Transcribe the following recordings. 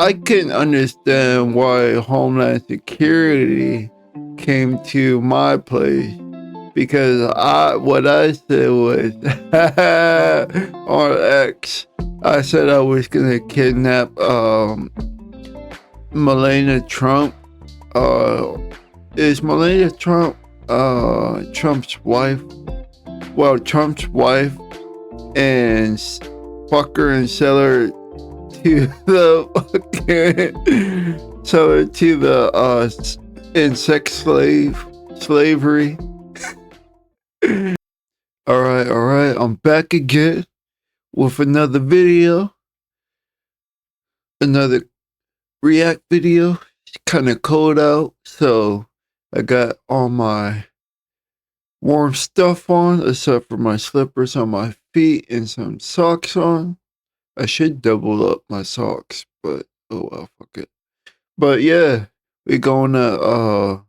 I can understand why Homeland Security came to my place because what I said was on X, I said I was gonna kidnap Melania Trump. Is Melania Trump Trump's wife? Well, Trump's wife, and fuck her and sell her to the in sex slavery. All right, I'm back again with another video, another react video. It's kind of cold out, so I got all my warm stuff on, except for my slippers on my feet and some socks on. I should double up my socks, but oh well, fuck it. But yeah, we're gonna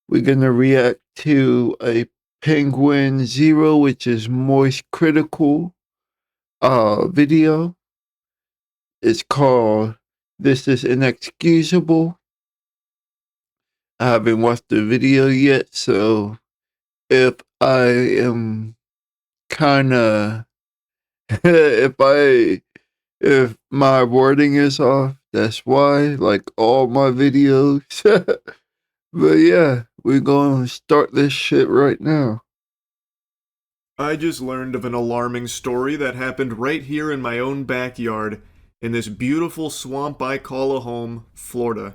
react to a Penguin Zero, which is Moist Critical video. It's called This Is Inexcusable. I haven't watched the video yet, so if I am kinda if my wording is off, that's why, like all my videos. But yeah, we're gonna start this shit right now. I just learned of an alarming story that happened right here in my own backyard in this beautiful swamp I call a home, Florida.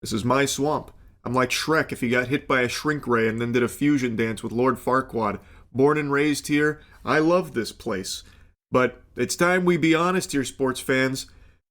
This is my swamp. I'm like Shrek if he got hit by a shrink ray and then did a fusion dance with Lord Farquaad. Born and raised here, I love this place. But it's time we be honest here, sports fans.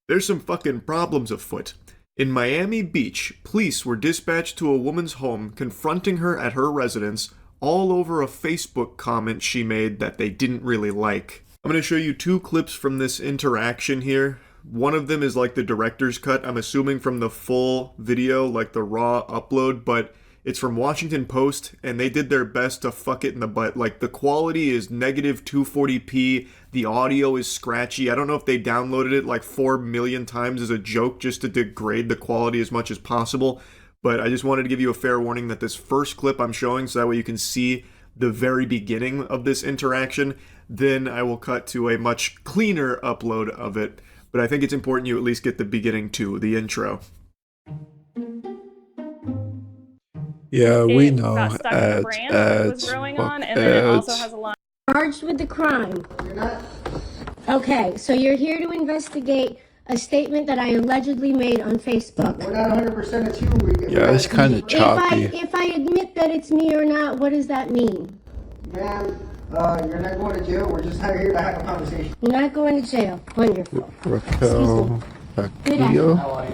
There's some fucking problems afoot. In Miami Beach, police were dispatched to a woman's home, confronting her at her residence, all over a Facebook comment she made that they didn't really like. I'm going to show you two clips from this interaction here. One of them is like the director's cut, I'm assuming from the full video, like the raw upload, but it's from Washington Post, and they did their best to fuck it in the butt. Like, the quality is negative 240p, the audio is scratchy. I don't know if they downloaded it like 4 million times as a joke just to degrade the quality as much as possible, but I just wanted to give you a fair warning that this first clip I'm showing, so that way you can see the very beginning of this interaction, then I will cut to a much cleaner upload of it, but I think it's important you at least get the beginning too, the intro. Yeah, we know got stuck in the brand that was growing on, and then it also has a line. Charged with the crime. You're not. Okay, so you're here to investigate a statement that I allegedly made on Facebook. We're not 100% it's you. Yeah, it's kind of choppy. If I admit that it's me or not, what does that mean? Ma'am, you're not going to jail. We're just here to have a conversation. I'm not going to jail. Wonderful. Raquel Good afternoon. Hi,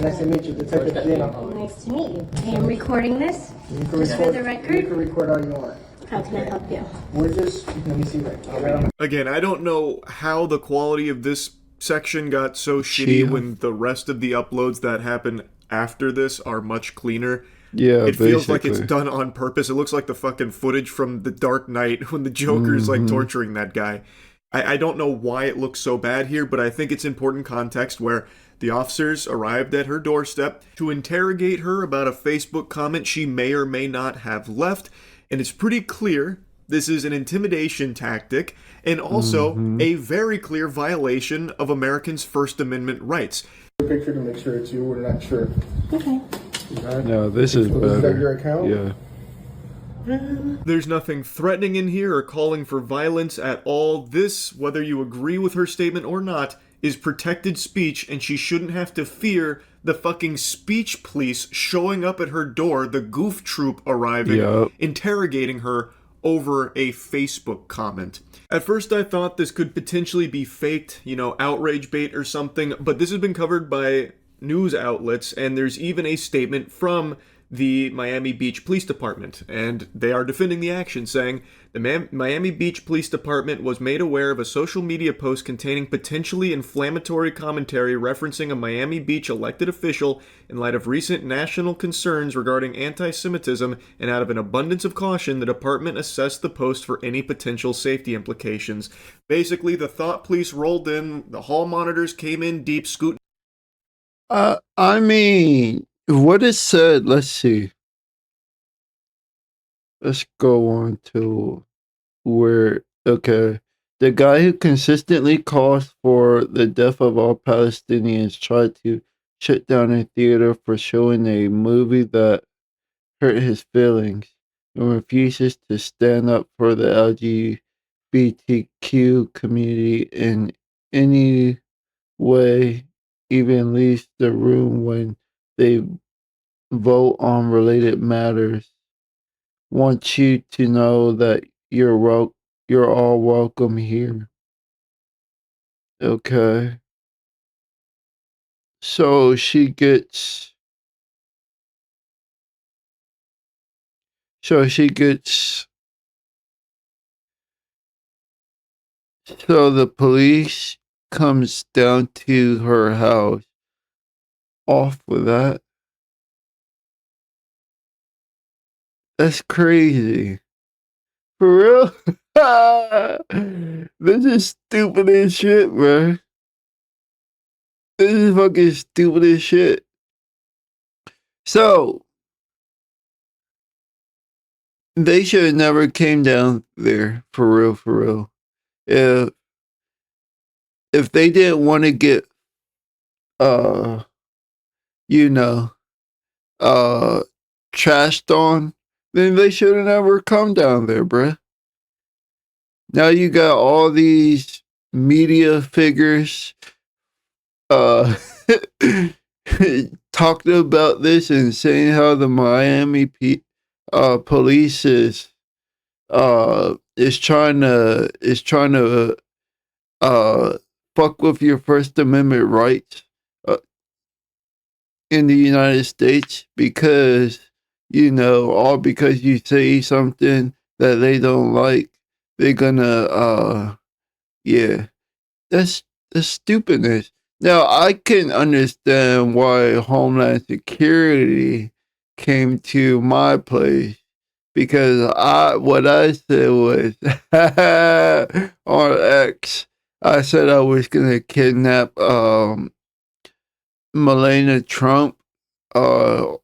nice to meet you. Detective Dino. Nice to meet you. I am recording this. Just for the record. You can record all you want. How can I help you? We're just, let me see right. Again, I don't know how the quality of this section got so shitty when the rest of the uploads that happen after this are much cleaner. Yeah, it feels like it's done on purpose. It looks like the fucking footage from The Dark Knight when the Joker's like torturing that guy. I don't know why it looks so bad here, but I think it's important context where the officers arrived at her doorstep to interrogate her about a Facebook comment she may or may not have left, and it's pretty clear this is an intimidation tactic and also a very clear violation of Americans' First Amendment rights. Picture to make sure it's you. We're not sure. Okay. No, this is better. Is that your account? Yeah. There's nothing threatening in here or calling for violence at all. This, whether you agree with her statement or not, is protected speech, and she shouldn't have to fear the fucking speech police showing up at her door, the goof troop arriving, interrogating her over a Facebook comment. At first I thought this could potentially be faked, you know, outrage bait or something, but this has been covered by news outlets, and there's even a statement from the Miami Beach Police Department, and they are defending the action, saying, The Miami Beach Police Department was made aware of a social media post containing potentially inflammatory commentary referencing a Miami Beach elected official in light of recent national concerns regarding anti-Semitism, and out of an abundance of caution, the department assessed the post for any potential safety implications. Basically, the thought police rolled in, the hall monitors came in deep, scooting. I mean, what it said, let's see. Let's go on to where, okay. The guy who consistently calls for the death of all Palestinians tried to shut down a theater for showing a movie that hurt his feelings and refuses to stand up for the LGBTQ community in any way, even leaves the room when they vote on related matters. Want you to know that you're all welcome here. Okay. So she gets so she gets so the police comes down to her house. Off with that. That's crazy. For real? This is stupid as shit, bro. This is fucking stupid as shit. So they should have never came down there, for real, for real. If they didn't want to get uh you know uh trashed on, then they should have never come down there, bruh. Now you got all these media figures uh talking about this and saying how the Miami police is trying to fuck with your First Amendment rights uh, in the United States because all because you say something that they don't like, they're gonna yeah, that's stupidness. Now I can understand why Homeland Security came to my place because what I said was on X. I said I was gonna kidnap Melania Trump. Uh,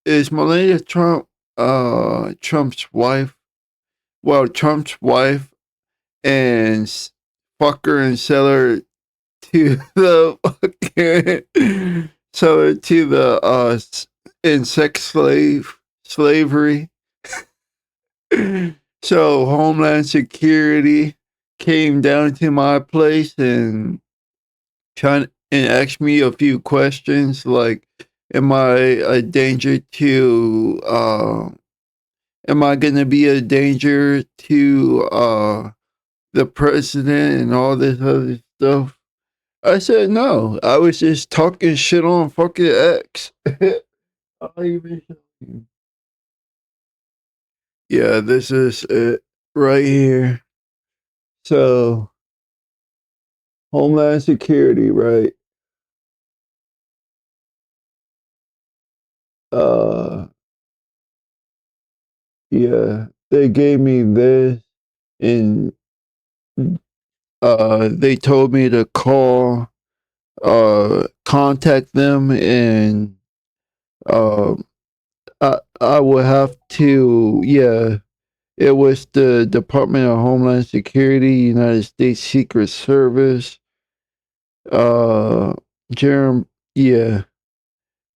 is Melania Trump Trump's wife? Well, Trump's wife, and fuck her and sell her to the fucking sell her to the in sex slavery. So Homeland Security came down to my place and asked me a few questions like, am I a danger to am I gonna be a danger to the president and all this other stuff? I said no. I was just talking shit on fucking X. I'll even show you. Yeah, this is it right here. So, Homeland Security, right? Uh, yeah, they gave me this, and they told me to contact them, and uh, I would have to, yeah. It was the Department of Homeland Security, United States Secret Service. Uh, Jerem, yeah,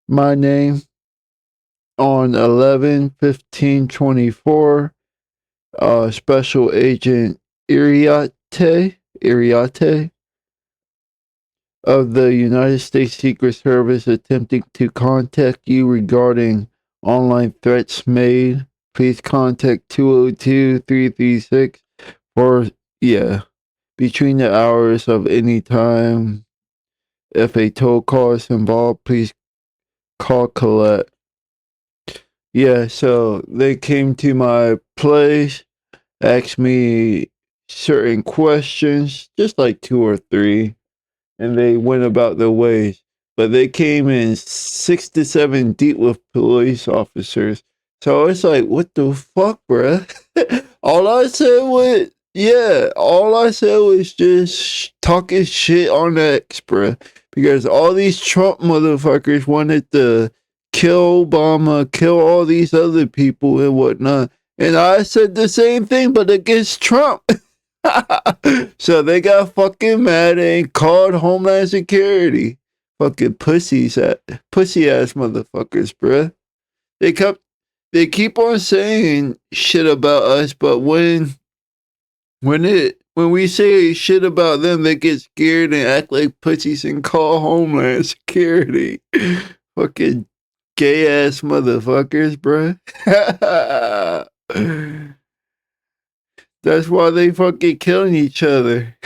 my name on 11/15/24. Special Agent Iriate of the United States Secret Service attempting to contact you regarding online threats made. Please contact 202-336 or, yeah, between the hours of any time. If a toll call is involved, please call collect. Yeah, so they came to my place asked me certain questions, just like 2 or 3, and they went about their ways. But they came in 6 to 7 deep with police officers. So it's like, what the fuck, bruh? All I said was just talking shit on X, bruh. Because all these Trump motherfuckers wanted to kill Obama, kill all these other people and whatnot. And I said the same thing, but against Trump. So they got fucking mad and called Homeland Security. Fucking pussy ass motherfuckers, bruh. They keep on saying shit about us, but when we say shit about them, they get scared and act like pussies and call Homeland Security. Fucking gay ass motherfuckers, bruh. That's why they fucking killing each other.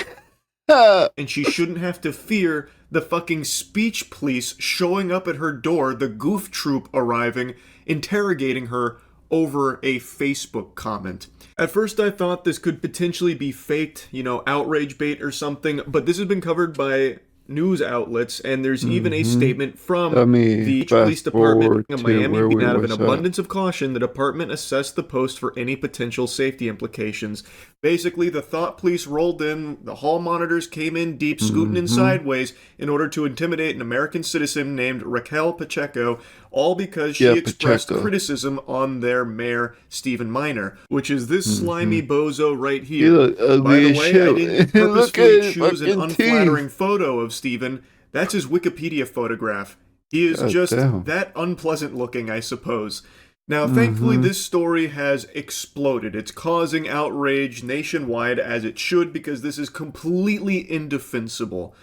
And she shouldn't have to fear the fucking speech police showing up at her door, the goof troop arriving, interrogating her over a Facebook comment. At first I thought this could potentially be faked, outrage bait or something, but this has been covered by news outlets, and there's even a statement from the police department in Miami. Out of an abundance of caution, the department assessed the post for any potential safety implications. Basically, the thought police rolled in, the hall monitors came in deep, scooting in sideways in order to intimidate an American citizen named Raquel Pacheco, all because she expressed criticism on their mayor, Stephen Minor, which is this slimy bozo right here. By the way, I didn't purposefully choose an unflattering photo of Stephen. That's his Wikipedia photograph. He is just that unpleasant looking, I suppose. Now, thankfully, this story has exploded. It's causing outrage nationwide, as it should, because this is completely indefensible.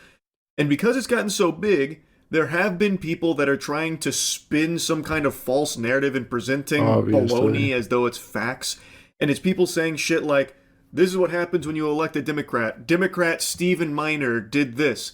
And because it's gotten so big, there have been people that are trying to spin some kind of false narrative and presenting baloney as though it's facts. And it's people saying shit like, this is what happens when you elect a Democrat. Democrat Stephen Minor did this.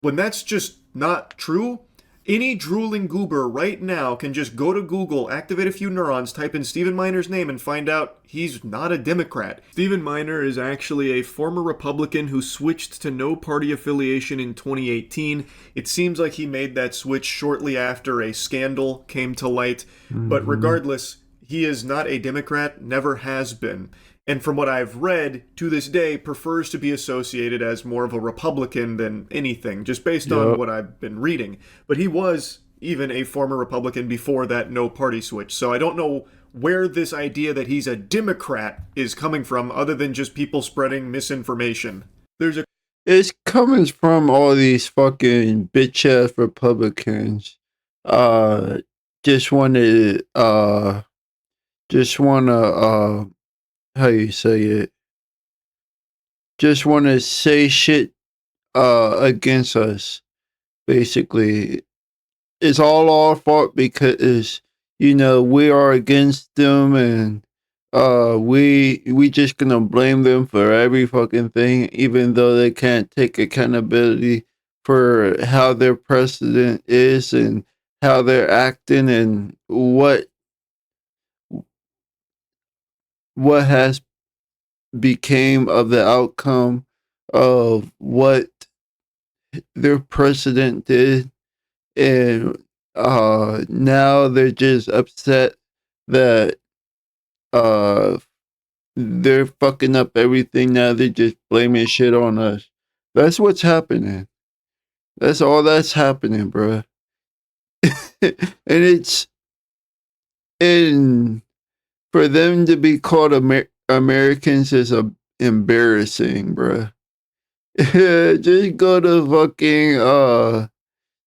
When that's just not true, any drooling goober right now can just go to Google, activate a few neurons, type in Stephen Minor's name, and find out he's not a Democrat. Stephen Minor is actually a former Republican who switched to no party affiliation in 2018. It seems like he made that switch shortly after a scandal came to light. But regardless, he is not a Democrat, never has been. And from what I've read, to this day, prefers to be associated as more of a Republican than anything, just based on what I've been reading. But he was even a former Republican before that no-party switch, so I don't know where this idea that he's a Democrat is coming from, other than just people spreading misinformation. It's coming from all these fucking bitch-ass Republicans. Just wanna, how you say it? Just want to say shit against us. Basically, it's all our fault because we are against them, and we just gonna blame them for every fucking thing, even though they can't take accountability for how their president is and how they're acting and what has became of the outcome of what their president did. And now they're just upset that they're fucking up everything. Now they're just blaming shit on us. That's what's happening. That's all that's happening, bruh. And for them to be called Americans is embarrassing, bruh. Just go to fucking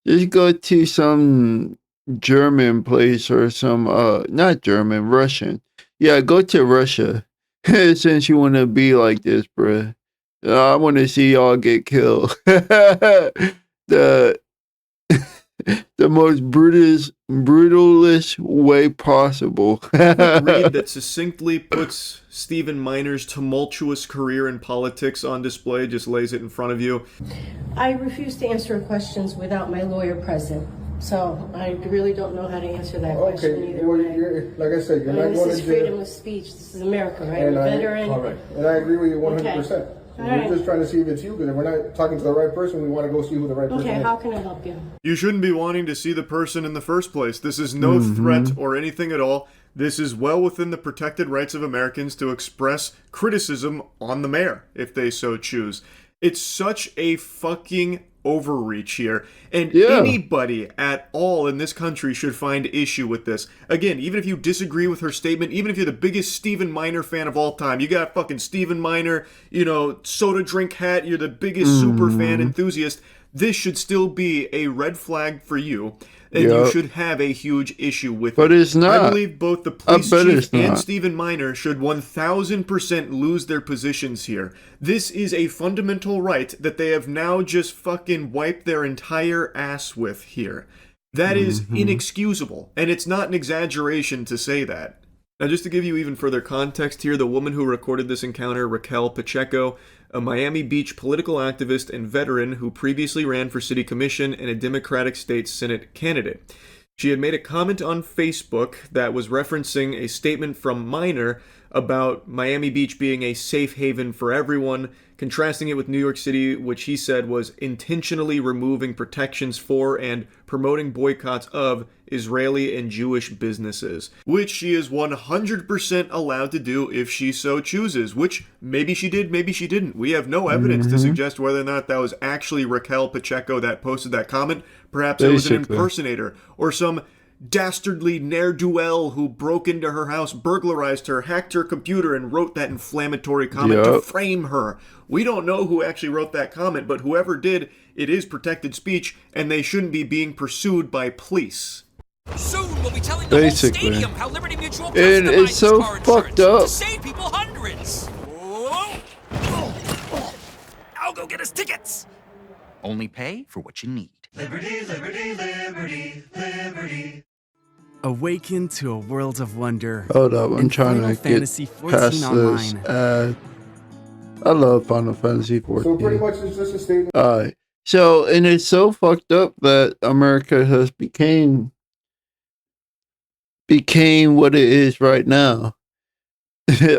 just go to some German place or some not German, Russian. Yeah, go to Russia. Since you want to be like this, bruh. I want to see y'all get killed. The most brutalist way possible. Read that succinctly puts Stephen Minor's tumultuous career in politics on display, just lays it in front of you. I refuse to answer questions without my lawyer present. So I really don't know how to answer that question either well, way. like I said, you're not going This to is jail. freedom of speech. This is America, right? And A I- veteran. Correct. And I agree with you 100%. Okay. All We're right. just trying to see if it's you, because if we're not talking to the right person, we want to go see who the right person Okay, is. how can I help you? You shouldn't be wanting to see the person in the first place. This is no threat or anything at all. This is well within the protected rights of Americans to express criticism on the mayor, if they so choose. It's such a fucking overreach here, and anybody at all in this country should find issue with this. Again, even if you disagree with her statement, even if you're the biggest Stephen Miner fan of all time, you got fucking Stephen Miner, soda drink hat, you're the biggest super fan enthusiast, this should still be a red flag for you, and you should have a huge issue with it. But it's not. I believe both the police chief and not. Stephen Miner should 1000% lose their positions here. This is a fundamental right that they have now just fucking wiped their entire ass with here. That is inexcusable, and it's not an exaggeration to say that. Now, just to give you even further context here, the woman who recorded this encounter, Raquel Pacheco, a Miami Beach political activist and veteran who previously ran for city commission and a Democratic state Senate candidate. She had made a comment on Facebook that was referencing a statement from Miner about Miami Beach being a safe haven for everyone, contrasting it with New York City, which he said was intentionally removing protections for and promoting boycotts of Israeli and Jewish businesses, which she is 100% allowed to do if she so chooses, which maybe she did, maybe she didn't. We have no evidence to suggest whether or not that was actually Raquel Pacheco that posted that comment. Perhaps it was an impersonator or some dastardly ne'er-do-well who broke into her house, burglarized her, hacked her computer, and wrote that inflammatory comment to frame her. We don't know who actually wrote that comment, but whoever did, it is protected speech, and they shouldn't be being pursued by police. Soon we'll be telling the whole stadium how Liberty Mutual And it's so fucked up. to save people hundreds. I'll go get us tickets. Only pay for what you need. Liberty, liberty, liberty, liberty. Awaken to a world of wonder. Hold up, I'm in trying Final to Fantasy get 14 past this online. ad. I love Final Fantasy 14. So pretty much it's just a statement. Alright. So, and it's so fucked up that America has became what it is right now.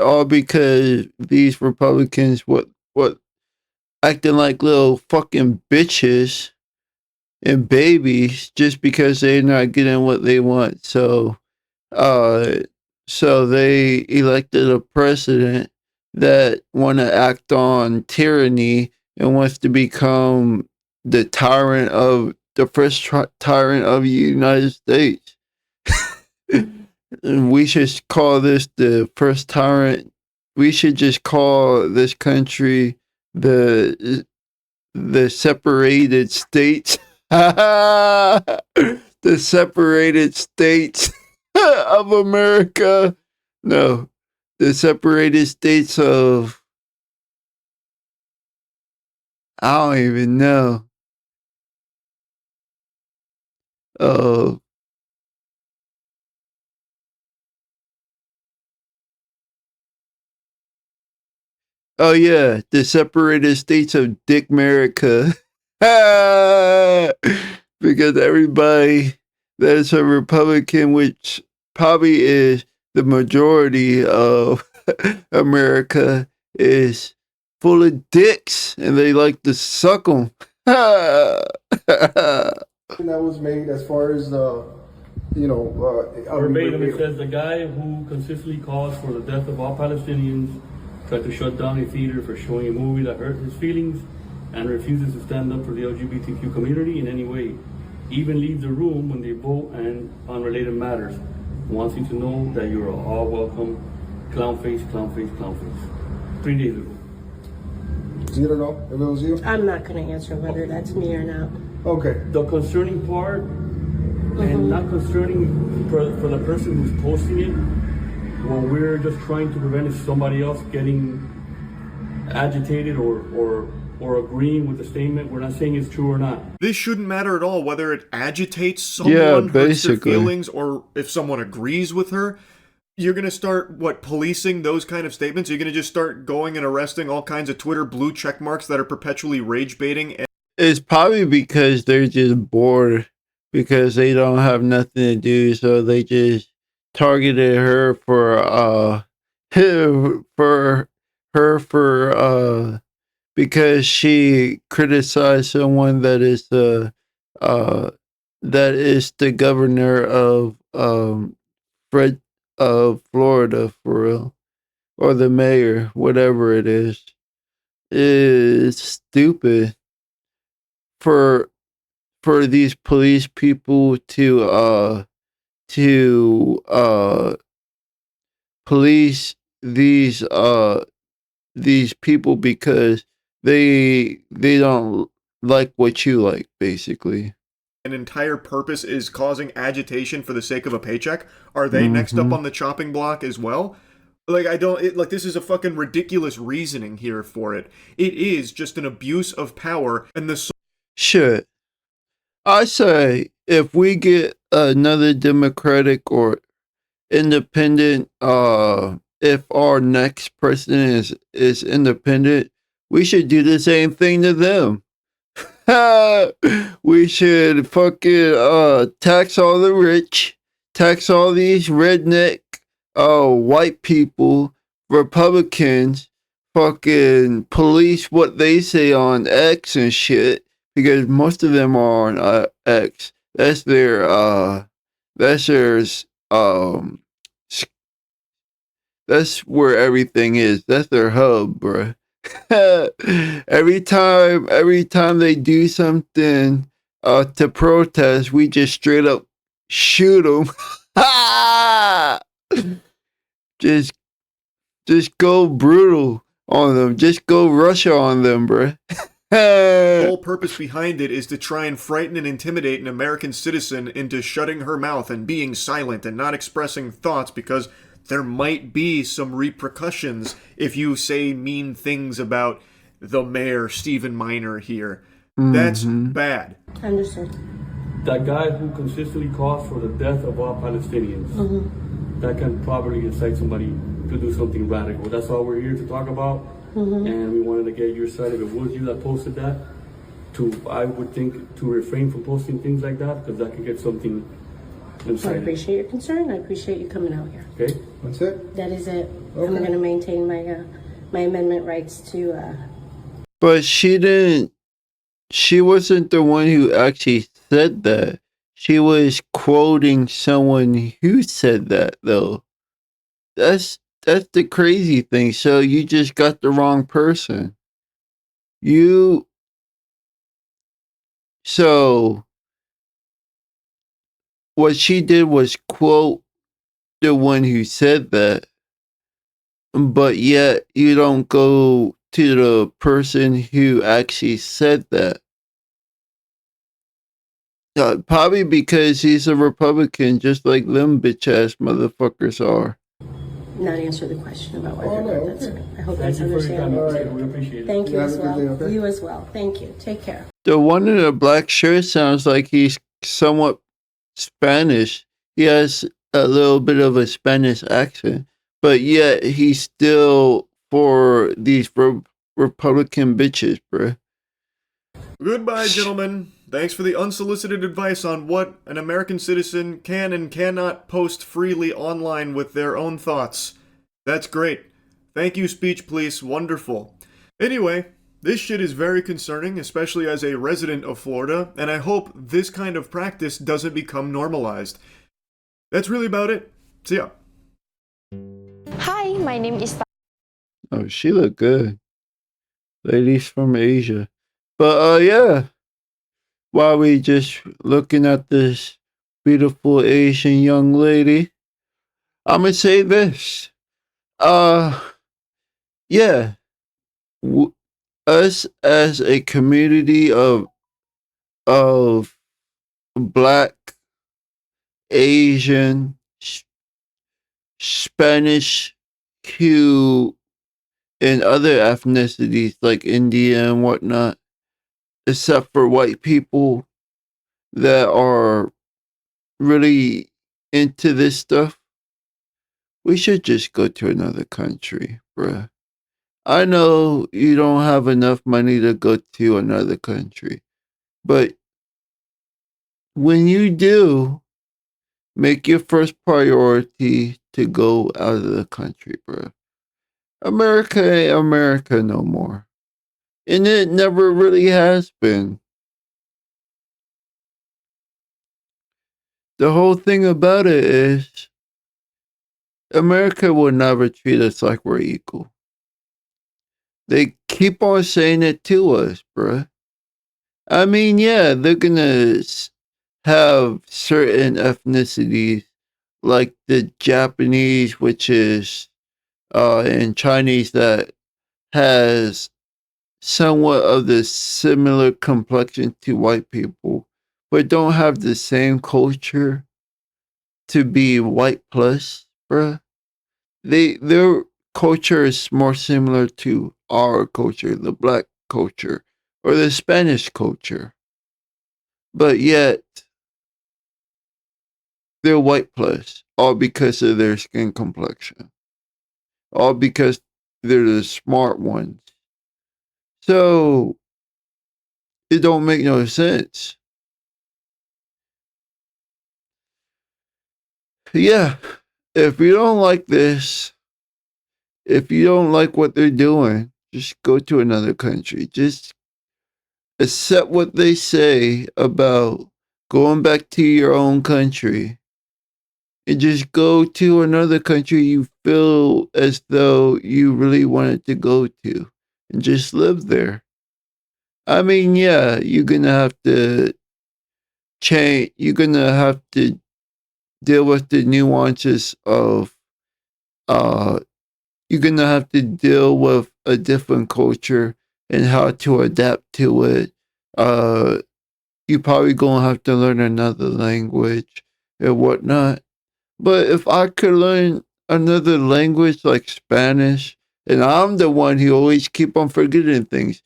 All because these Republicans what acting like little fucking bitches and babies just because they're not getting what they want. So they elected a president that want to act on tyranny and wants to become the first tyrant of the United States. And we should call this the first tyrant. We should just call this country the separated states. The separated states of America. No, the separated states of, I don't even know. Oh yeah, the separated states of Dick America. Because everybody that is a Republican, which probably is the majority of America, is full of dicks and they like to suck them. That was made as far as Verbatim, it says the guy who consistently calls for the death of all Palestinians tried to shut down a theater for showing a movie that hurt his feelings and refuses to stand up for the LGBTQ community in any way. Even leaves the room when they vote and on related matters. Wants you to know that you are all welcome. Clown face, clown face, clown face. 3 days ago. So you don't know if it was you? I'm not going to answer whether that's me or not. Okay. The concerning part, and not concerning for the person who's posting it, what we're just trying to prevent is somebody else getting agitated or agreeing with the statement. We're not saying it's true or not. This shouldn't matter at all whether it agitates someone, hurts their feelings, or if someone agrees with her. You're going to start, policing those kind of statements? You're going to just start going and arresting all kinds of Twitter blue check marks that are perpetually rage baiting? It's probably because they're just bored because they don't have nothing to do, so they just targeted her for for because she criticized someone uh that is the governor of Fred of Florida for real, or the mayor, whatever it is. It's stupid for these police people to police these people because they don't like what you like, basically. An entire purpose is causing agitation for the sake of a paycheck? Are they next up on the chopping block as well? Like, I don't, like, this is a fucking ridiculous reasoning here for it. It is just an abuse of power, and the Shit. I say if we get another Democratic or independent, if our next president is independent, we should do the same thing to them. We should fucking tax all the rich, tax all these redneck white people, Republicans, fucking police what they say on X and shit, because most of them are on X. That's their that's their um s- that's where everything is. That's their hub, bruh. every time they do something to protest, we just straight up shoot them. just just go brutal on them. Just go Russia on them, bruh. The whole purpose behind it is to try and frighten and intimidate an American citizen into shutting her mouth and being silent and not expressing thoughts, because there might be some repercussions if you say mean things about the mayor, Stephen Miner, here. That's bad. Understood. That guy who consistently calls for the death of all Palestinians, that can probably incite somebody to do something radical. That's all we're here to talk about. And we wanted to get your side. If it was you that posted that, I would think to refrain from posting things like that, because that could get something incited. I appreciate your concern. I appreciate you coming out here. Okay? That's it? That is it. Okay. I'm going to maintain my my amendment rights to. But she didn't. She wasn't the one who actually said that. She was quoting someone who said that, though. That's the crazy thing. So you just got the wrong person. So what she did was quote the one who said that, but yet you don't go to the person who actually said that. Probably because he's a Republican, just like them bitch ass motherfuckers are. Not answer the question about whether or not that's okay. I hope Thank that's you for your time. understandable. We appreciate it. Thank you Have as a good well. day, okay? You as well. Thank you. Take care. The one in the black shirt sounds like he's somewhat Spanish. He has a little bit of a Spanish accent, but yet he's still for these Republican bitches, bruh. Goodbye, gentlemen. Thanks for the unsolicited advice on what an American citizen can and cannot post freely online with their own thoughts. That's great. Thank you, Speech Police. Wonderful. Anyway, this shit is very concerning, especially as a resident of Florida, and I hope this kind of practice doesn't become normalized. That's really about it. See ya. Hi, my name is. Oh, she look good. Ladies from Asia. But yeah. While we just looking at this beautiful Asian young lady, I'ma say this. Yeah. Us as a community of black, Asian, Spanish, Q, and other ethnicities like India and whatnot, except for white people that are really into this stuff, we should just go to another country, bruh. I know you don't have enough money to go to another country, but when you do, make your first priority to go out of the country, bro. America ain't America no more. And it never really has been. The whole thing about it is America will never treat us like we're equal. They keep on saying it to us, bruh. I mean, yeah, they're gonna have certain ethnicities like the Japanese, which is and Chinese that has somewhat of the similar complexion to white people, but don't have the same culture to be white plus, bruh. Their culture is more similar to our culture, the black culture, or the Spanish culture. But yet they're white plus, all because of their skin complexion. All because they're the smart ones. So it don't make no sense. Yeah, if you don't like this, if you don't like what they're doing, just go to another country. Just accept what they say about going back to your own country and just go to another country you feel as though you really wanted to go to and just live there. I mean, yeah, you're gonna have to change, you're gonna have to deal with the nuances of uh you're gonna have to deal with a different culture and how to adapt to it. You probably gonna have to learn another language and whatnot. But if I could learn another language like Spanish, and I'm the one who always keep on forgetting things,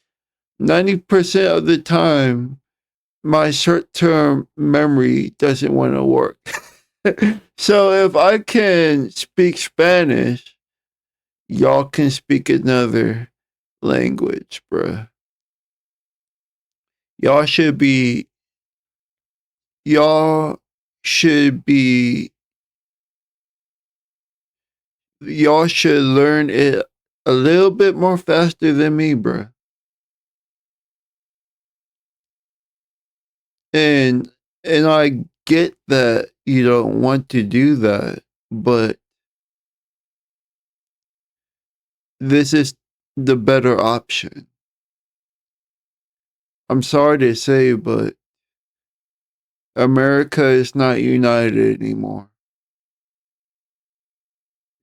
90% of the time, my short-term memory doesn't want to work. So if I can speak Spanish, y'all can speak another language, bruh. Y'all should be, y'all should be, y'all should learn it a little bit more faster than me, bruh. And I get that you don't want to do that, but this is the better option. I'm sorry to say, but America is not united anymore.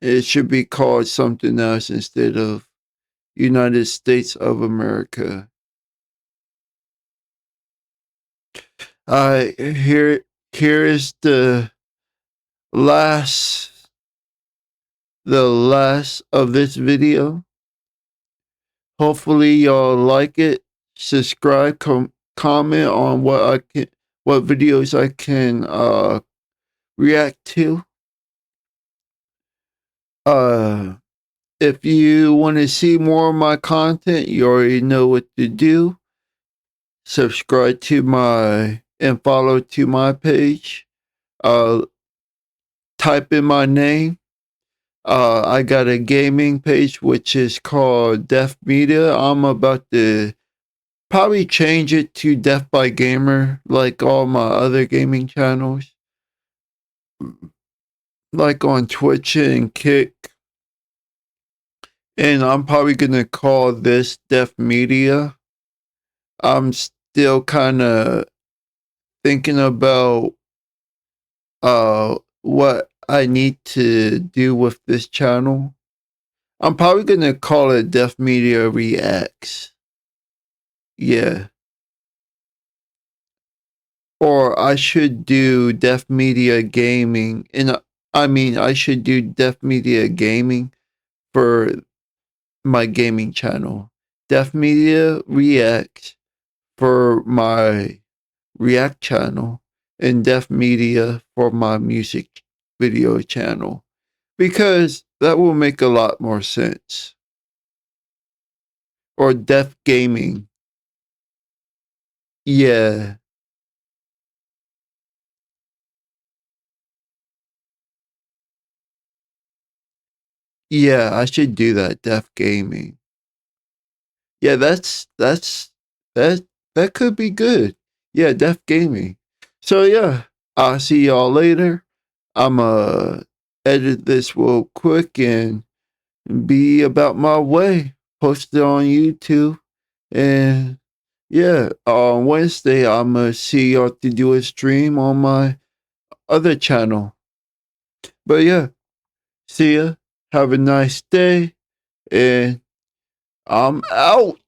It should be called something else instead of United States of America. Here is last the last of this video. Hopefully y'all like it. Subscribe, comment on what videos I can react to. If you want to see more of my content, you already know what to do. Subscribe to my and follow to my page. Type in my name. I got a gaming page which is called Deaf Media. I'm about to probably change it to Deaf by Gamer, like all my other gaming channels, like on Twitch and Kick. And I'm probably gonna call this Deaf Media. I'm still kind of thinking about what I need to do with this channel. I'm probably gonna call it Deaf Media Reacts. Yeah. Or I should do Deaf Media Gaming. And I mean, I should do Deaf Media Gaming for my gaming channel. Deaf Media Reacts for my React channel. And Deaf Media for my music video channel. Because that will make a lot more sense. Or Deaf Gaming. Yeah. Yeah, I should do that. Deaf gaming. Yeah, that could be good. Yeah, deaf gaming. So yeah, I'll see y'all later. I'ma edit this real quick and be about my way. Post it on YouTube. And yeah, on Wednesday I'ma see y'all to do a stream on my other channel. But yeah, see ya. Have a nice day. And I'm out.